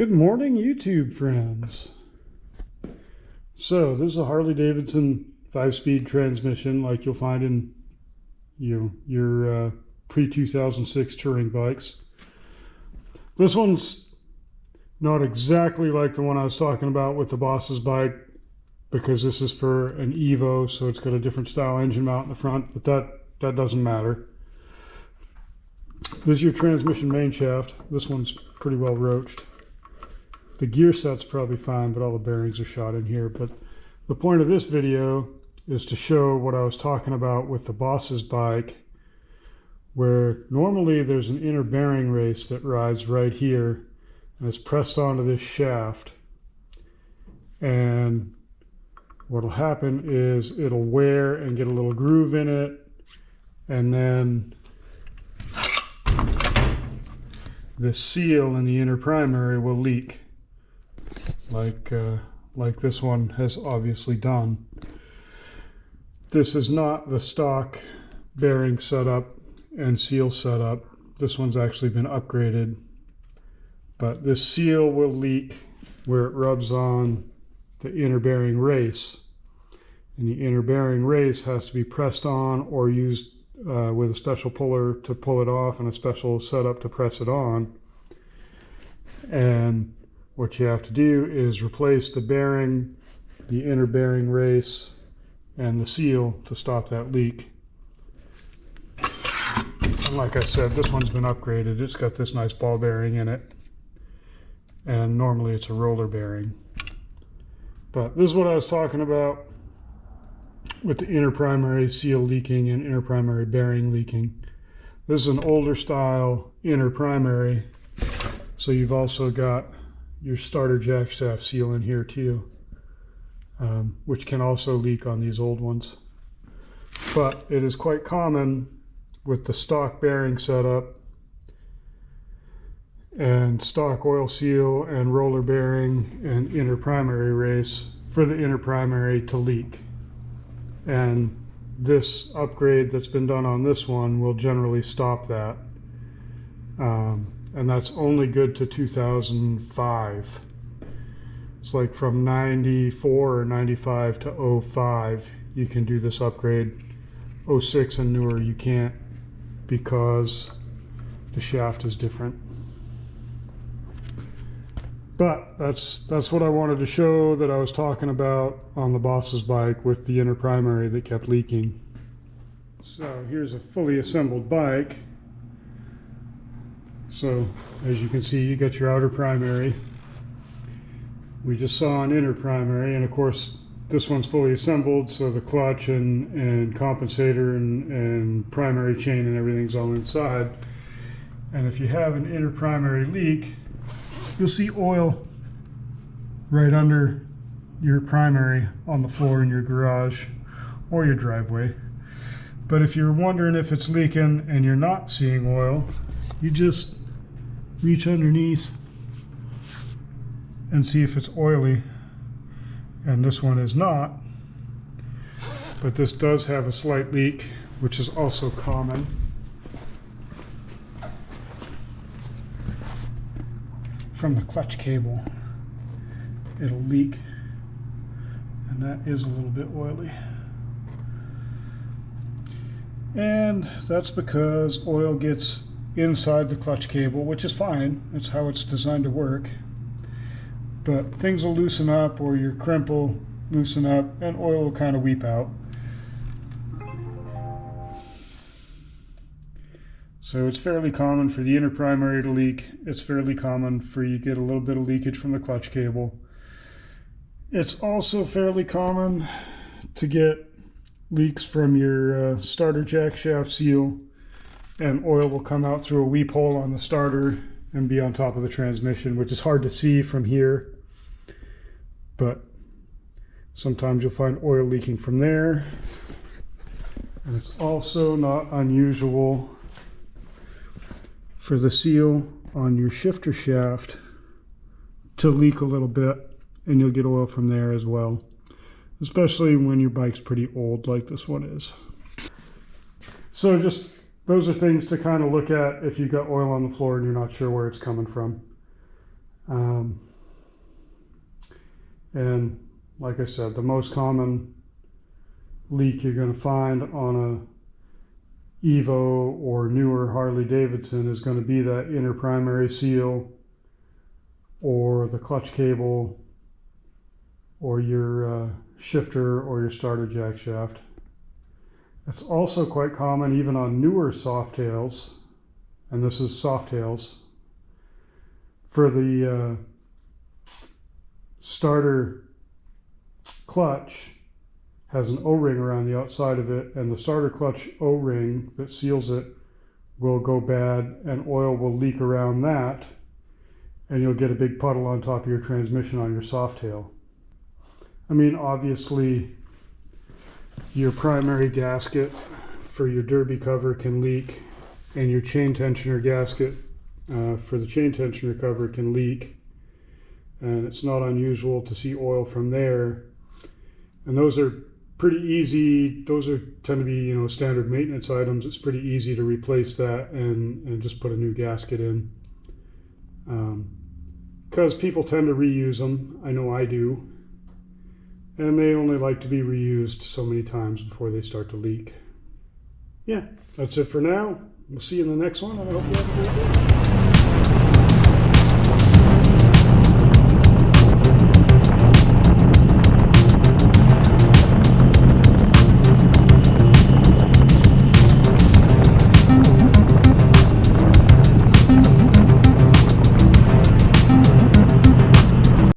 Good morning, YouTube friends. So this is a Harley-Davidson 5-speed transmission like you'll find in your pre-2006 touring bikes. This one's not exactly like the one I was talking about with the Boss's bike, because this is for an Evo, so it's got a different style engine mount in the front, but that doesn't matter. This is your transmission main shaft. This one's pretty well roached. The gear set's probably fine, but all the bearings are shot in here. But the point of this video is to show what I was talking about with the Boss's bike, where normally there's an inner bearing race that rides right here and it's pressed onto this shaft. And what'll happen is it'll wear and get a little groove in it, and then the seal in the inner primary will leak, like this one has obviously done. This is not the stock bearing setup and seal setup. This one's actually been upgraded, but this seal will leak where it rubs on the inner bearing race, and the inner bearing race has to be pressed on or used with a special puller to pull it off and a special setup to press it on. And what you have to do is replace the bearing, the inner bearing race, and the seal to stop that leak. And like I said, this one's been upgraded. It's got this nice ball bearing in it, and normally it's a roller bearing. But this is what I was talking about with the inner primary seal leaking and inner primary bearing leaking. This is an older style inner primary, so you've also got your starter jack shaft seal in here too, which can also leak on these old ones. But it is quite common with the stock bearing setup and stock oil seal and roller bearing and inner primary race for the inner primary to leak. And this upgrade that's been done on this one will generally stop that. And that's only good to 2005. It's like from 94 or 95 to 05, you can do this upgrade. 06 and newer, you can't, because the shaft is different. But that's what I wanted to show that I was talking about on the Boss's bike with the inner primary that kept leaking. So here's a fully assembled bike. So as you can see, you got your outer primary. We just saw an inner primary, and of course this one's fully assembled, so the clutch and compensator and primary chain and everything's all inside. And if you have an inner primary leak, you'll see oil right under your primary on the floor in your garage or your driveway. But if you're wondering if it's leaking and you're not seeing oil, you just reach underneath and see if it's oily. And this one is not, but this does have a slight leak, which is also common. From the clutch cable, it'll leak, and that is a little bit oily. And that's because oil gets inside the clutch cable, which is fine. That's how it's designed to work. But things will loosen up, or your crimp will loosen up, and oil will kind of weep out. So it's fairly common for the inner primary to leak. It's fairly common for you to get a little bit of leakage from the clutch cable. It's also fairly common to get leaks from your starter jack shaft seal, and oil will come out through a weep hole on the starter and be on top of the transmission, which is hard to see from here. But sometimes you'll find oil leaking from there. And it's also not unusual for the seal on your shifter shaft to leak a little bit, and you'll get oil from there as well, especially when your bike's pretty old like this one is. So just those are things to kind of look at if you've got oil on the floor and you're not sure where it's coming from. Um, and like I said, the most common leak you're going to find on a Evo or newer Harley-Davidson is going to be that inner primary seal, or the clutch cable, or your shifter, or your starter jack shaft. It's also quite common even on newer Softails, and this is Softails, for the starter clutch has an O-ring around the outside of it, and the starter clutch O-ring that seals it will go bad, and oil will leak around that, and you'll get a big puddle on top of your transmission on your Softail. I mean, obviously, your primary gasket for your derby cover can leak, and your chain tensioner gasket for the chain tensioner cover can leak, and it's not unusual to see oil from there. And those are pretty easy. Those tend to be, standard maintenance items. It's pretty easy to replace that and just put a new gasket in. Because people tend to reuse them. I know I do. And they only like to be reused so many times before they start to leak. Yeah, that's it for now. We'll see you in the next one, and I hope you have a great day.